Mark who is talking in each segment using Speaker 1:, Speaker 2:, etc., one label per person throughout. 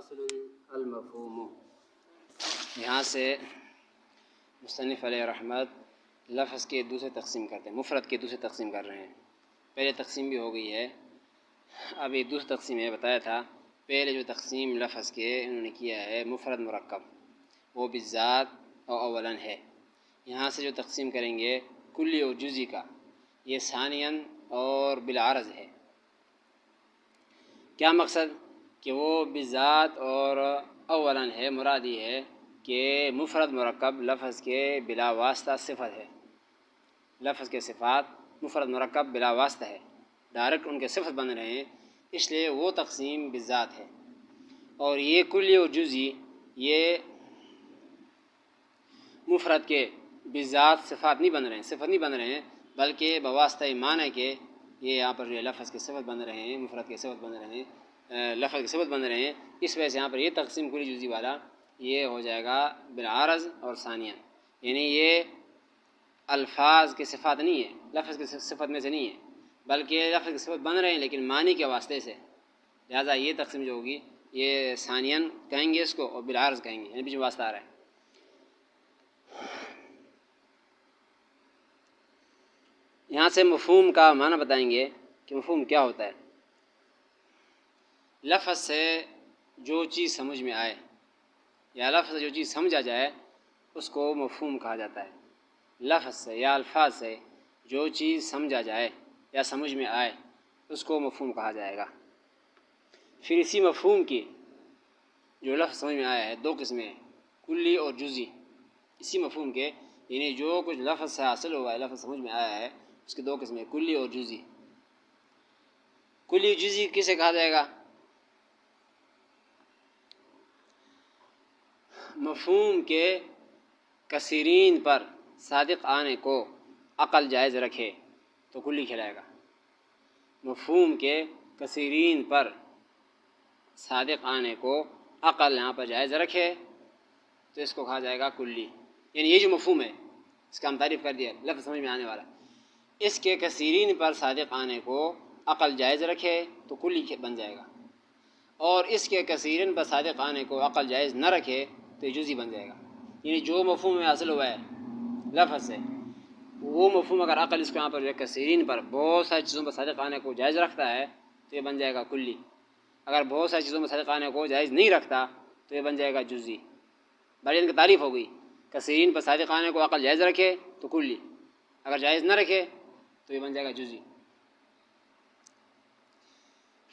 Speaker 1: فصل المفہوم. یہاں سے مصنف علیہ رحمت لفظ کے دوسرے تقسیم کرتے ہیں، مفرد کے دوسرے تقسیم کر رہے ہیں. پہلے تقسیم بھی ہو گئی ہے، اب یہ دوسری تقسیم ہے. بتایا تھا پہلے جو تقسیم لفظ کے انہوں نے کیا ہے مفرد مرکب، وہ بالذات اور اولاً ہے. یہاں سے جو تقسیم کریں گے کلی اور جزئی کا، یہ ثانیاً اور بالعرض ہے. کیا مقصد کہ وہ بالذات اور اولاً ہے، مراد یہ ہے کہ مفرد مرکب لفظ کے بلا واسطہ صفت ہے. لفظ کے صفات مفرد مرکب بلا واسطہ ہے، ڈائریکٹ ان کے صفت بن رہے ہیں، اس لیے وہ تقسیم بالذات ہے. اور یہ کلی اور جزئی یہ مفرد کے بالذات صفات نہیں بن رہے ہیں، صفت نہیں بن رہے ہیں، بلکہ بواسطہ معنی کے یہ یہاں پر جو لفظ کے صفت بن رہے ہیں، مفرد کے صفت بن رہے ہیں، لفظ کے صفت بن رہے ہیں. اس وجہ سے یہاں پر یہ تقسیم کلی جزئی والا یہ ہو جائے گا بالعرض اور ثانیہ. یعنی یہ الفاظ کے صفات نہیں ہے، لفظ کے صفت میں سے نہیں ہے، بلکہ لفظ کے صفت بن رہے ہیں لیکن معنی کے واسطے سے. لہٰذا یہ تقسیم جو ہوگی یہ ثانیاً کہیں گے اس کو اور بالعرض کہیں گے، یعنی بیچ میں واسطہ آ رہا ہے. یہاں سے مفہوم کا معنی بتائیں گے کہ مفہوم کیا ہوتا ہے. لفظ سے جو چیز سمجھ میں آئے یا لفظ سے جو چیز سمجھا جائے اس کو مفہوم کہا جاتا ہے. لفظ سے یا الفاظ سے جو چیز سمجھا جائے یا سمجھ میں آئے اس کو مفہوم کہا جائے گا. پھر اسی مفہوم کی جو لفظ سمجھ میں آیا ہے دو قسمیں ہیں، کلی اور جزئی. اسی مفہوم کے یعنی جو کچھ لفظ سے حاصل ہوا ہے، لفظ سمجھ میں آیا ہے، اس کی دو قسمیں کلی اور جزئی. کلی جزئی کسے کہا جائے گا؟ مفہوم کے کثیرین پر صادق آنے کو عقل جائز رکھے تو کلی کہلائے گا. مفہوم کے کثیرین پر صادق آنے کو عقل یہاں پر جائز رکھے تو اس کو کہا جائے گا کلی. یعنی یہ جو مفہوم ہے اس کا ہم تعریف کر دیا، لفظ سمجھ میں آنے والا، اس کے کثیرین پر صادق آنے کو عقل جائز رکھے تو کلی بن جائے گا، اور اس کے کثیرین پر صادق آنے کو عقل جائز نہ رکھے تو یہ جزئی بن جائے گا. یعنی جو مفہوم میں حاصل ہوا ہے لفظ سے، وہ مفہوم اگر عقل اس کو یہاں پر جو ہے کثیرین پر بہت ساری چیزوں پر صادق آنے کو جائز رکھتا ہے تو یہ بن جائے گا کلی. اگر بہت ساری چیزوں پر صادق آنے کو جائز نہیں رکھتا تو یہ بن جائے گا جزئی. بھائی ان کی تعریف ہو گئی، کثیرین پر صادق آنے کو عقل جائز رکھے تو کلی، اگر جائز نہ رکھے تو یہ بن جائے گا جزئی.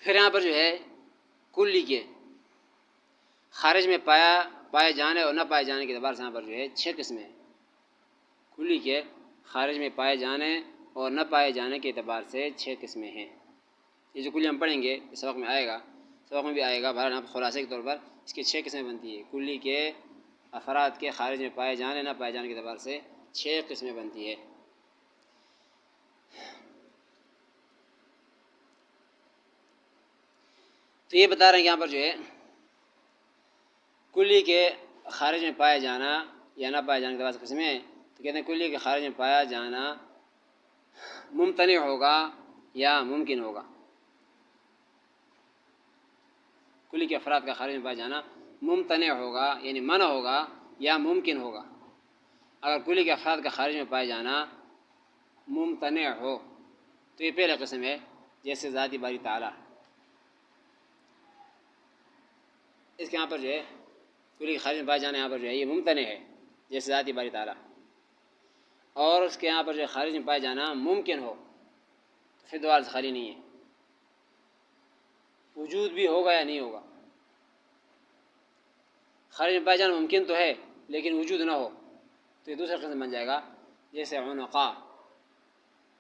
Speaker 1: پھر یہاں پر جو ہے کلی کے خارج میں پائے جانے اور نہ پائے جانے کے اعتبار سے یہاں پر جو ہے 6 قسمیں ہیں. کلی کے خارج میں پائے جانے اور نہ پائے جانے کے اعتبار سے 6 قسمیں ہیں. یہ جو کلی ہم پڑھیں گے اس سبق میں آئے گا، سبق میں بھی آئے گا. بہرحال خلاصے کے طور پر اس کی 6 قسمیں بنتی ہے. کلی کے افراد کے خارج میں پائے جانے نہ پائے جانے کے اعتبار سے 6 قسمیں بنتی ہے. تو یہ بتا رہے ہیں کہ یہاں پر جو ہے کلی کے خارج میں پائے جانا یا نہ پائے جانے کے اعتبار سے قسمیں ہیں. تو کہتے ہیں کلی کے خارج میں پایا جانا ممتنع ہوگا یا ممکن ہوگا. کلی کے افراد کا خارج میں پایا جانا ممتنع ہوگا یعنی منع ہوگا یا ممکن ہوگا. اگر کلی کے افراد کا خارج میں پایا جانا ممتنع ہو تو یہ پہلا قسم ہے، جیسے ذاتی باری تعالیٰ. اس کے یہاں پر جو ہے کلی کے خارج میں پایا جانا یہاں پر جو ہے یہ ممتنع ہے، جیسے ذاتی باری تعالیٰ. اور اس کے یہاں پر جو ہے خارج میں پایا جانا ممکن ہو تو پھر دوبارہ سے خالی نہیں ہے، وجود بھی ہوگا یا نہیں ہوگا. خارج میں پایا جانا ممکن تو ہے لیکن وجود نہ ہو تو یہ دوسرا قسم بن جائے گا، جیسے عنقا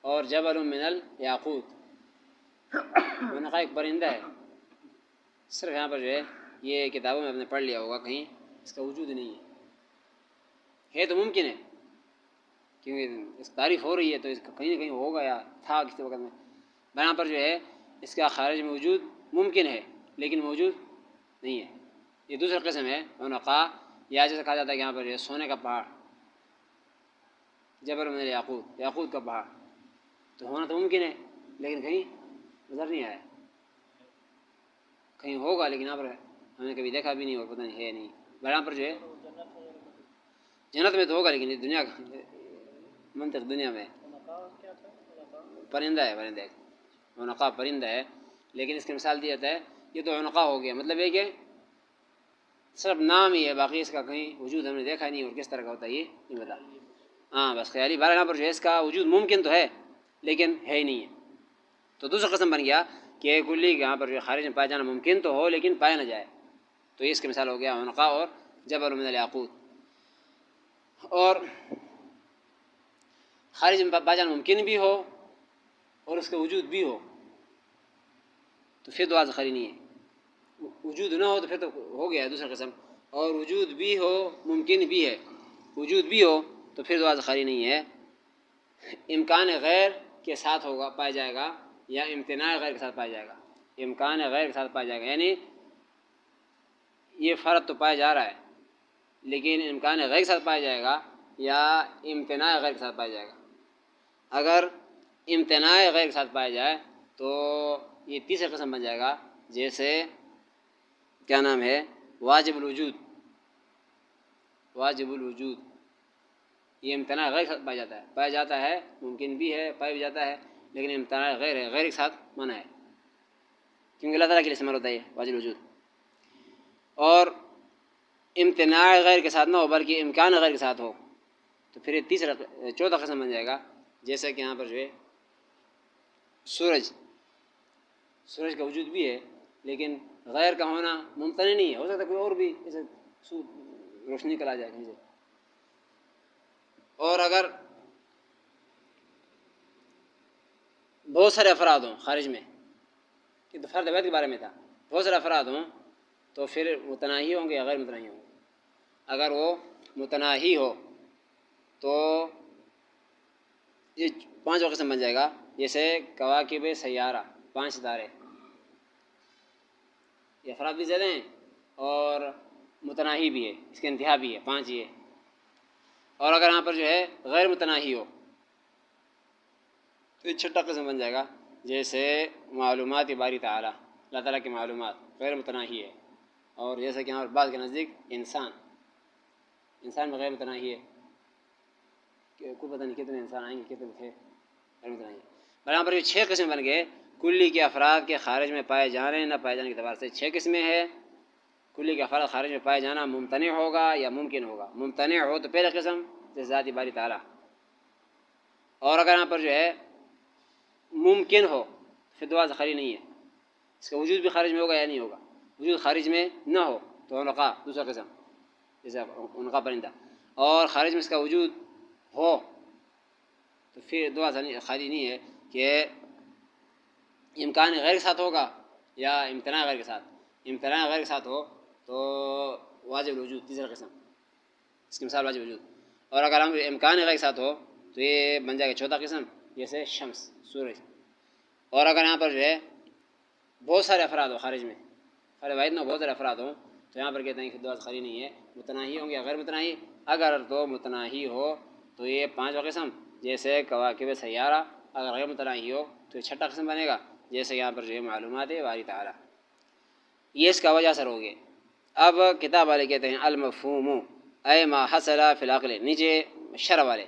Speaker 1: اور جبل من الیاقوت. عنقا ایک پرندہ ہے، صرف یہاں پر جو ہے یہ کتابوں میں آپ نے پڑھ لیا ہوگا، کہیں اس کا وجود نہیں ہے تو ممکن ہے کیونکہ اس تعریف ہو رہی ہے تو اس کا کہیں نہ کہیں ہوگا یا تھا کسی وقت میں. یہاں پر جو ہے اس کا خارج میں وجود ممکن ہے لیکن موجود نہیں ہے. یہ دوسرا قسم ہے عنقا، یا جیسے کہا جاتا ہے کہ یہاں پر جو ہے سونے کا پہاڑ، جبل من الیاقوت، یاقوت کا پہاڑ، تو ہونا تو ممکن ہے لیکن کہیں نظر نہیں آیا. کہیں ہوگا لیکن یہاں پر ہم نے کبھی دیکھا بھی نہیں اور پتہ نہیں ہے نہیں. یہاں پر جو ہے جنت میں تو ہوگا لیکن دنیا منطق دنیا میں پرندہ ہے، پرندہ ہے، عنقا پرندہ ہے. لیکن اس کی مثال دی جاتا ہے یہ تو عنقا ہو گیا، مطلب ہے کہ صرف نام ہی ہے، باقی اس کا کہیں وجود ہم نے دیکھا نہیں اور کس طرح کا ہوتا ہے یہ نہیں پتا. ہاں بس خیالی بارہ پر جو ہے اس کا وجود ممکن تو ہے لیکن ہے ہی نہیں ہے. تو دوسرا قسم بن گیا کہ کلی کے یہاں پر جو خارج میں پایا جانا ممکن تو ہو لیکن پایا نہ جائے، تو یہ اس کی مثال ہو گیا عنقا اور جبل من الیاقوت. اور خارج میں پایا جانا ممکن بھی ہو اور اس کا وجود بھی ہو تو پھر دعا خری نہیں ہے. وجود نہ ہو تو پھر تو ہو گیا ہے دوسرا قسم، اور وجود بھی ہو ممکن بھی ہے، وجود بھی ہو تو پھر دعا خری نہیں ہے. امکان غیر کے ساتھ ہوگا پایا جائے گا یا امتناع غیر کے ساتھ پایا جائے گا. امکان غیر کے ساتھ پایا جائے گا یعنی یہ فرق تو پایا جا رہا ہے لیکن امکان غیر کے ساتھ پایا جائے گا یا امتناع غیر کے ساتھ پایا جائے گا. اگر امتناع غیر کے ساتھ پایا جائے تو یہ تیسرا قسم بن جائے گا، جیسے کیا نام ہے واجب الوجود. واجب الوجود یہ امتناع غیر کے ساتھ پایا جاتا ہے ممکن بھی ہے پایا بھی جاتا ہے لیکن امتناع غیر ہے، غیر کے ساتھ منع ہے کیونکہ اللہ تعالیٰ کے لیے استعمال ہوتا ہے واجب الوجود. اور امتناع غیر کے ساتھ نہ ہو بلکہ امکان غیر کے ساتھ ہو تو پھر یہ چوتھا قسم بن جائے گا. جیسا کہ یہاں پر جو ہے سورج کا وجود بھی ہے لیکن غیر کا ہونا ممتنع نہیں ہے، ہو سکتا ہے کوئی اور بھی جیسے روشنی نکل آ جائے کہیں سے. اور اگر بہت سارے افراد ہوں خارج میں، یہ تو فرد بیت کے بارے میں تھا، بہت سارے افراد ہوں تو پھر متناہی ہوں گے یا غیر متناہی ہوں گے. اگر وہ متناہی ہو تو یہ پانچواں قسم بن جائے گا، جیسے کواکب سیارہ 5 ستارے، یہ افراد بھی زیادہ ہیں اور متناہی بھی ہے، اس کی انتہا بھی ہے 5 یہ. اور اگر یہاں پر جو ہے غیر متناہی ہو تو یہ چھٹا قسم بن جائے گا، جیسے معلومات باری تعالیٰ، اللہ تعالیٰ کی معلومات غیر متناہی ہے. اور جیسا کہ یہاں پر بعض کے نزدیک انسان میں غیر متناہی ہے کہ کوئی پتہ نہیں کتنے انسان آئیں گے کتنے تھے غیر متناہی. اور یہاں پر یہ 6 قسم بن گئے کلی کے افراد کے خارج میں پائے جانے نہ پائے جانے کے اعتبار سے. 6 قسمیں ہیں. کلی کے افراد خارج میں پائے جانا ممتنع ہوگا یا ممکن ہوگا. ممتنع ہو تو پہلا قسم جیسے ذاتی باری تعالیٰ، اور اگر یہاں پر جو ہے ممکن ہو پھر دعا خری نہیں ہے، اس کا وجود بھی خارج میں ہوگا یا نہیں ہوگا. وجود خارج میں نہ ہو تو عنقا دوسرا قسم جیسے عنقا پرندہ، اور خارج میں اس کا وجود ہو تو پھر دعا خالی نہیں ہے کہ امکان غیر کے ساتھ ہوگا یا امتناع غیر کے ساتھ. امتناع غیر کے ساتھ ہو تو واجب الوجود تیسرا قسم، اس کی مثال واجب الوجود. اور اگر ہم امکان غیر کے ساتھ ہو تو یہ بن جائے گا چوتھا قسم جیسے شمس سورج. اور اگر یہاں پر جو ہے بہت سارے افراد ہو خارج میں، خارج واحد نہ بہت سارے افراد ہوں تو یہاں پر کہتے ہیں کہ دعا خری نہیں ہے. متناہی ہوں گے یا غیر متناہی. اگر تو متناہی ہو تو یہ 5واں قسم جیسے کواکب سیارہ، اگر غیر متناہی ہو تو یہ 6ٹھا قسم بنے گا جیسے یہاں پر جو ہے معلومات باری تعالیٰ. یہ اس کا وجہ اثر ہو گیا. اب کتاب والے کہتے ہیں المفہوم اے ما حصل فی العقل، نیچے شرح والے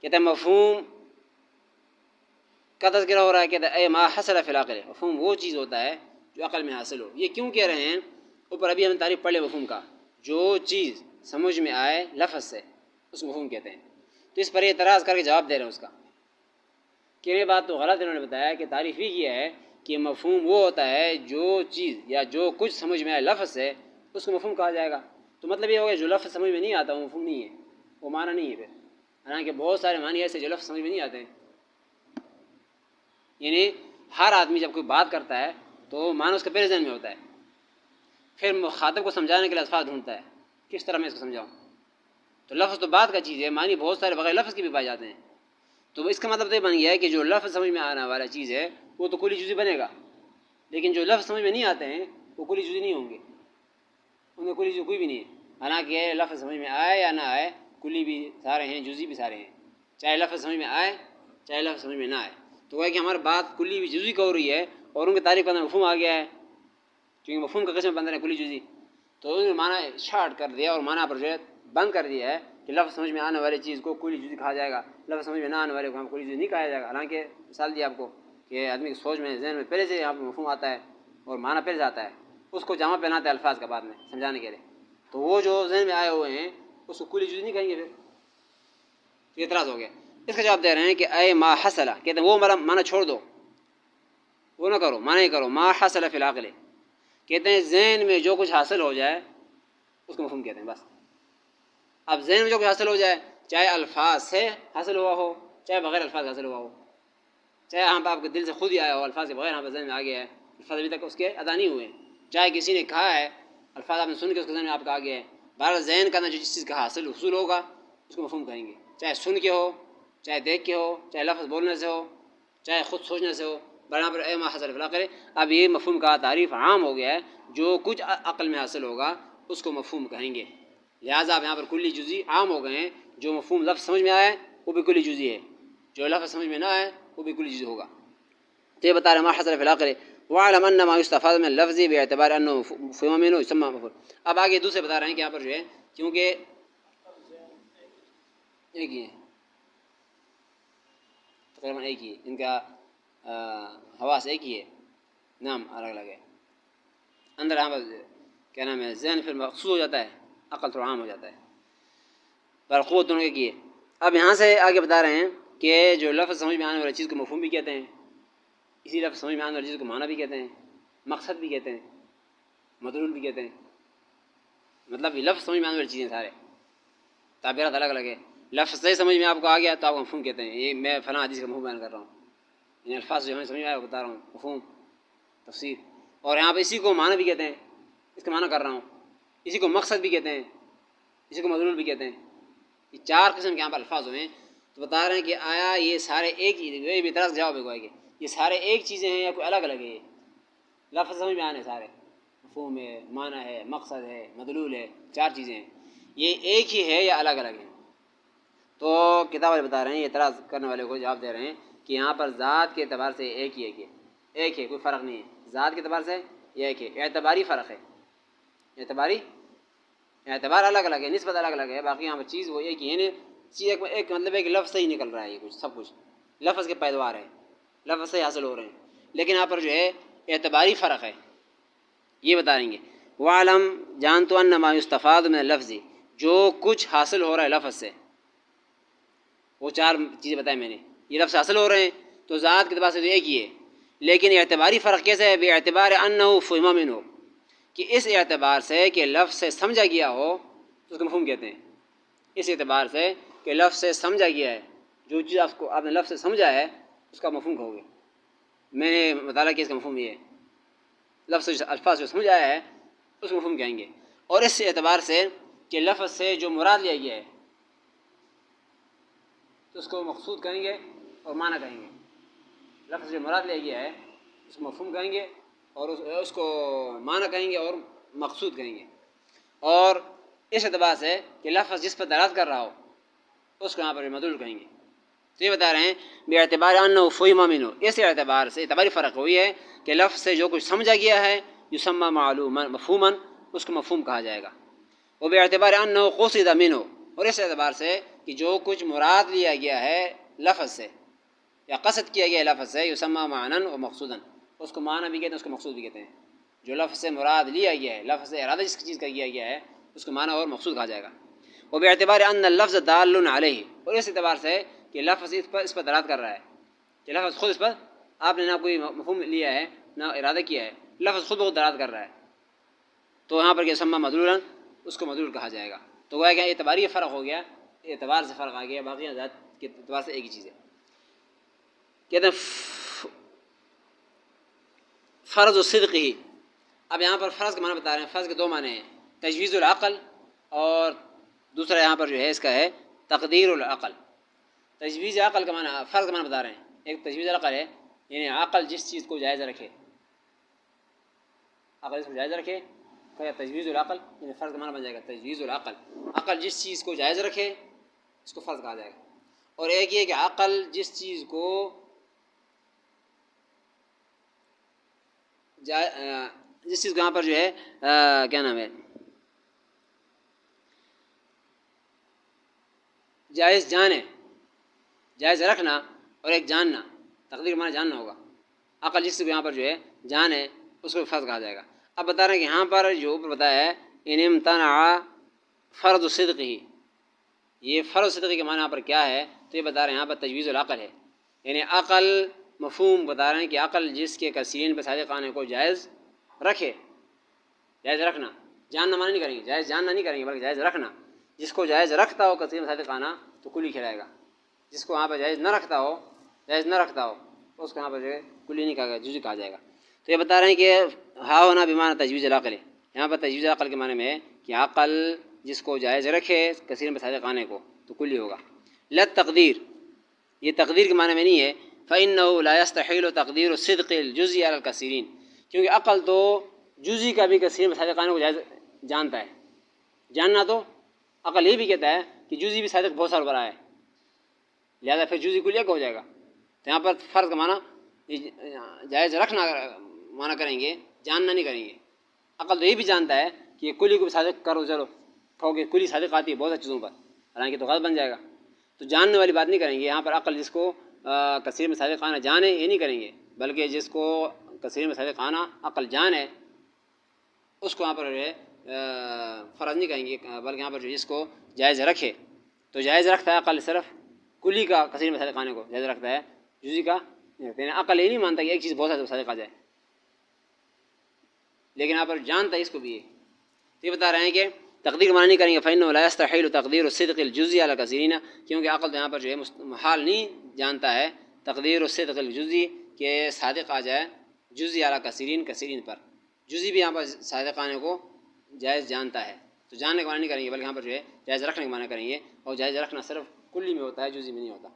Speaker 1: کہتے ہیں مفہوم کا تذکرہ ہو رہا ہے. کہتے ہیں اے ما حصل فی العقل، مفہوم وہ چیز ہوتا ہے جو عقل میں حاصل ہو. یہ کیوں کہہ رہے ہیں اوپر ابھی ہم تعریف پڑھ لیں مفہوم کا. جو چیز سمجھ میں آئے لفظ سے اس مفہوم کہتے ہیں. تو اس پر اعتراض کر کے جواب دے رہے ہیں اس کا کہ یہ بات تو غلط انہوں نے بتایا کہ تعریف ہی کیا ہے کہ مفہوم وہ ہوتا ہے جو چیز یا جو کچھ سمجھ میں آئے لفظ سے اس کو مفہوم کہا جائے گا. تو مطلب یہ ہوگا جو لفظ سمجھ میں نہیں آتا وہ مفہوم نہیں ہے، وہ معنی نہیں ہے. پھر حالانکہ بہت سارے معنی ایسے جو لفظ سمجھ میں نہیں آتے ہیں. یعنی ہر آدمی جب کوئی بات کرتا ہے تو معنی اس کے پہلے ذہن میں ہوتا ہے، پھر مخاطب کو سمجھانے کے لیے الفاظ ڈھونڈتا ہے کس طرح میں اس کو سمجھاؤں. تو لفظ تو بات کا چیز ہے، معنی بہت سارے بغیر لفظ کے بھی پائے جاتے ہیں. تو اس کا مطلب تو یہ بن گیا ہے کہ جو لفظ سمجھ میں آنے والا چیز ہے وہ تو کلی جزوی بنے گا، لیکن جو لفظ سمجھ میں نہیں آتے ہیں وہ کلی جزوی نہیں ہوں گے، ان میں کلی جزوی کوئی بھی نہیں ہے. حالانکہ لفظ سمجھ میں آئے یا نہ آئے کلی بھی سارے ہیں جزوی بھی سارے ہیں، چاہے لفظ سمجھ میں آئے چاہے لفظ سمجھ میں نہ آئے. تو وہ ہے کہ ہماری بات کلی بھی جزوی کا ہو رہی ہے اور ان کی تعریف کرنے میں مفہوم آ گیا ہے. کیونکہ مفہوم کا قسم بندہ نے کلی جزی، تو انہوں نے معنی شارٹ کر دیا اور معنی پر جو ہے بند کر دیا ہے کہ لفظ سمجھ میں آنے والی چیز کو کلی جزی کہا جائے گا، لفظ سمجھ میں نہ آنے والے کو ہم کلی جزی نہیں کہا جائے گا۔ حالانکہ مثال دی آپ کو کہ آدمی کی سوچ میں ذہن میں پہلے سے آپ کو مفہوم آتا ہے اور معنی پہلے سے آتا ہے، اس کو جامع پہناتا ہے الفاظ کا بعد میں سمجھانے کے لیے، تو وہ جو ذہن میں آئے ہوئے ہیں اس کو کلی جزی نہیں کہیں گے، پھر اعتراض ہو گیا۔ اس کا جواب دے رہے ہیں کہ اے ما حصل، کہتے ہیں وہ معنی چھوڑ دو، وہ نہ کرو، معنی کرو ما حصل فی العقل، کہتے ہیں ذہن میں جو کچھ حاصل ہو جائے اس کو مفہوم کہتے ہیں بس۔ اب ذہن میں جو کچھ حاصل ہو جائے، چاہے الفاظ سے حاصل ہوا ہو چاہے بغیر الفاظ حاصل ہوا ہو، چاہے ہم آپ کے دل سے خود ہی آیا ہو، الفاظ کے بغیر ہم ذہن میں آ گیا ہے، الفاظ ابھی تک اس کے ادا نہیں ہوئے، چاہے کسی نے کہا ہے الفاظ آپ نے سن کے اس کے ذہن میں آپ کا آ گیا ہے، بہرحال ذہن کا جو جس چیز کا حصول ہوگا اس کو مفہوم کہیں گے، چاہے سن کے ہو، چاہے دیکھ کے ہو، چاہے لفظ بولنے سے ہو، چاہے خود سوچنے سے ہو، برابر اے ما حصل فی العقل۔ اب یہ مفہوم کا تعریف عام ہو گیا ہے، جو کچھ عقل میں حاصل ہوگا اس کو مفہوم کہیں گے، لہٰذا اب یہاں پر کلی جزی عام ہو گئے ہیں، جو مفہوم لفظ سمجھ میں آئے وہ بھی کلی جزی ہے، جو لفظ سمجھ میں نہ آئے وہ بھی کلی جزی ہوگا۔ تو یہ بتا رہے ما حصل فی العقل واعلم ان ما یستفاد من اللفظ باعتبار انه مفہوم منه يسمى مفعول۔ اب آگے دوسرے بتا رہے ہیں کہ یہاں پر جو ہے کیونکہ ایک ہی ہے، تقریباً ایک ہی ہے، ان کا حواس ایک ہی ہے، نام الگ الگ ہے، اندر یہاں پر کیا نام ہے ذہن پھر مخصوص ہو جاتا ہے، عقل تھوڑا عام ہو جاتا ہے، پر قوت دونوں ایک ہی ہے۔ اب یہاں سے آگے بتا رہے ہیں کہ جو لفظ سمجھ میں آنے والی چیز کو مفہوم بھی کہتے ہیں، اسی لفظ سمجھ میں آنے والی چیز کو معنی بھی کہتے ہیں، مقصد بھی کہتے ہیں، مدلول بھی کہتے ہیں، مطلب یہ لفظ سمجھ میں آنے والی چیزیں سارے تعبیرات الگ الگ ہے، لفظ سے سمجھ میں آپ کو آ گیا تو آپ کو مفہوم کہتے ہیں، یہ میں فلاں حدیث کا مفہوم بیان کر رہا ہوں، یعنی الفاظ جو ہمیں سمجھ میں آیا وہ بتا رہا ہوں، مفہوم تفسیر، اور یہاں پہ اسی کو معنی بھی کہتے ہیں، اس کا معنی کر رہا ہوں، اسی کو مقصد بھی کہتے ہیں، اسی کو مدلول بھی کہتے ہیں، یہ چار قسم کے یہاں پر الفاظ ہوئے ہیں، تو بتا رہے ہیں کہ آیا یہ سارے ایک ہی، یہ بھی اعتراض کا جواب ہے کہ یہ سارے ایک چیزیں ہیں یا کوئی الگ الگ ہے، یہ لفظ سمجھ میں آنے سارے، مفہوم ہے، معنی ہے، مقصد ہے، مدلول ہے، چار چیزیں ہیں، یہ ایک ہی ہے یا الگ الگ ہیں؟ تو کتاب والے بتا رہے ہیں، اعتراض کرنے والے کو جواب دے رہے ہیں کہ یہاں پر ذات کے اعتبار سے ایک ہی ایک ہے، کوئی فرق نہیں ہے، ذات کے اعتبار سے یہ ایک ہے، اعتباری فرق ہے، اعتبار الگ الگ ہے، نسبت الگ الگ ہے، باقی یہاں پر چیز وہ ایک ہی ہے، چیز ایک مطلب ہے کہ لفظ سے ہی نکل رہا ہے، یہ کچھ سب کچھ لفظ کے پیدوار ہے، لفظ سے حاصل ہو رہے ہیں، لیکن یہاں پر جو ہے اعتباری فرق ہے، یہ بتائیں گے۔ وعلم جان تو ان ما یستفاد من اللفظ، جو کچھ حاصل ہو رہا ہے لفظ سے، وہ چار چیزیں بتائیں میں نے، یہ لفظ حاصل ہو رہے ہیں تو ذات کے اعتبار سے تو ایک ہی ہے، لیکن اعتباری فرق کیسے ہے؟ باعتبار انہ فہم منہ، کہ اس اعتبار سے کہ لفظ سے سمجھا گیا ہو تو اس کو مفہوم کہتے ہیں، اس اعتبار سے کہ لفظ سے سمجھا گیا ہے، جو چیز آپ نے لفظ سے سمجھا ہے اس کا مفہوم کہو گے، میں نے مطالعہ کیا اس کا مفہوم یہ ہے، لفظ الفاظ جو سمجھ آیا ہے اس کو مفہوم کہیں گے، اور اس اعتبار سے کہ لفظ سے جو مراد لیا گیا ہے تو اس کو مقصود کہیں گے اور معنی کہیں گے، لفظ جو مراد لیا گیا ہے اس کو مفہوم کہیں گے اور اس کو معنی کہیں گے اور مقصود کہیں گے، اور اس اعتبار سے کہ لفظ جس پر دلالت کر رہا ہو اس کو یہاں پر مدلول کہیں گے۔ تو یہ بتا رہے ہیں باعتبار انہ فہم منہ، اس اعتبار سے اعتباری فرق ہوئی ہے کہ لفظ سے جو کچھ سمجھا گیا ہے یسمى معلوما مفہوما، اس کو مفہوم کہا جائے گا، وہ باعتبار انہ قصد منہ، اور اس اعتبار سے کہ جو کچھ مراد لیا گیا ہے لفظ سے یا قصد کیا گیا ہے لفظ سے یسمى معنی و مقصودا، اس کو معنی بھی کہتے ہیں، اس کو مقصود بھی کہتے ہیں، جو لفظ سے مراد لیا گیا ہے، لفظ سے ارادہ جس چیز کا کیا گیا ہے اس کو معنی اور مقصود کہا جائے گا، وہ باعتبار ان اللفظ دال علیہ، اور اس اعتبار سے کہ لفظ اس پر دلالت کر رہا ہے، کہ لفظ خود اس پر آپ نے نہ کوئی مفہوم لیا ہے نہ ارادہ کیا ہے، لفظ خود بخود دلالت کر رہا ہے، تو یہاں پر کہ یسمى مدلولا، اس کو مدلول کہا جائے گا، تو وہ ہے کہ اعتباری فرق ہو گیا، اعتبار سے فرق آ گیا، باقی ذات کے اعتبار سے ایک ہی چیز ہے۔ کہتے ہیں فرض الصدق ہی، اب یہاں پر فرض کا معنی بتا رہے ہیں، فرض کے دو معنی ہیں، تجویز العقل اور دوسرا یہاں پر جو ہے اس کا ہے تقدیر العقل۔ تجویز عقل کا معنی، فرض کا معنی بتا رہے ہیں، ایک تجویز العقل ہے یعنی عقل جس چیز کو جائز رکھے، عقل اس کو جائز رکھے، کہ تجویز العقل یعنی فرض کا معنی بن جائے گا تجویز العقل، عقل جس چیز کو جائز رکھے اس کو فرض کہا جائے گا، اور ایک یہ کہ عقل جس چیز کو جس چیز کو یہاں پر جو ہے کیا نام ہے جائز جانے، جائز رکھنا اور ایک جاننا، تقدیر معنی جاننا ہوگا. عقل جس کو یہاں پر جو ہے جان ہے اس کو فرض کہا جائے گا. اب بتا رہے ہیں کہ یہاں پر جو اوپر بتایا ہے ان امتنع فرض صدق ہی، یہ فرض صدق کے معنی یہاں پر کیا ہے؟ تو یہ بتا رہے ہیں یہاں پر تجویز العقل ہے، یعنی عقل مفہوم بتا رہے ہیں کہ عقل جس کے کثیرین پہ صادق آنے کو جائز رکھے، جائز رکھنا، جاننا معنی نہیں کریں گے، جائز جاننا نہیں کریں گے بلکہ جائز رکھنا. جس کو جائز رکھتا ہو کثیر صادق آنا تو کلی کھلائے گا، جس کو وہاں پہ جائز نہ رکھتا ہو، جائز نہ رکھتا ہو تو اس کو یہاں پر جو ہے کلی نہیں کہا گیا، جزوی کہا جائے گا. تو یہ بتا رہے ہیں کہ ہا ہونا بمعنی تجویز العقل ہے، یہاں پر تجویز العقل کے معنی میں ہے کہ عقل جس کو جائز رکھے کثیر میں صادق آنے کو تو کلی ہوگا. لت تقدیر، یہ تقدیر کے معنی میں نہیں ہے. فإنه لا يستحيل تقدیر الصدق الجزئی علی الکثیرین، کیونکہ عقل تو جزئی کا بھی کثیر میں صادق آنے کو جائز جانتا ہے. جاننا تو عقل یہ بھی کہتا ہے کہ جزئی بھی صادق بہت سارا بڑا ہے، لہذا پھر جزئی کلیہ کا ہو جائے گا. تو یہاں پر فرض کا معنی جائز رکھنا معنی کریں گے، جاننا نہیں کریں گے. عقل تو یہ بھی جانتا ہے کہ یہ کلی کو بھی صادق کرو، چلو کہو کہ کلی صادق آتی ہے بہت سی چیزوں پر، حالانکہ تو غلط بن جائے گا. تو جاننے والی بات نہیں کریں گے یہاں پر. عقل جس کو کثیر میں صادق آنا جانے یہ نہیں کریں گے، بلکہ جس کو کثیر میں صادق آنا عقل جانے اس کو یہاں پر جو ہے فرض نہیں کہیں گے، بلکہ یہاں پر جو جس کو جائز رکھے تو جائز رکھتا ہے عقل صرف کلی کا کثیر میں صادق آنے کو جائز رکھتا ہے، جزئی کا نہیں رکھتا. یعنی عقل یہ نہیں مانتا کہ ایک چیز بہت سارے صادق آ جائے، لیکن یہاں پر جانتا ہے اس کو بھی ہے. تو یہ بتا رہے ہیں کہ تقدیر معنی نہیں کریں گے. فإنه لا يستحيل تقدیر الصدق الجزئی علی الکثیرین، کیونکہ عقل تو یہاں پر جو ہے محال نہیں جانتا ہے تقدیر الصدق الجزئی کہ صادق آ جائے جزئی علی کثیرین، کثیرین پر. جزئی بھی یہاں پر صادق آنے کو جائز جانتا ہے، تو جاننے کا معنی نہیں کریں گے بلکہ یہاں پر جو ہے جائز رکھنے کا معنی کریں گے. اور جائز رکھنا صرف کلی میں ہوتا ہے، جزئی میں نہیں ہوتا.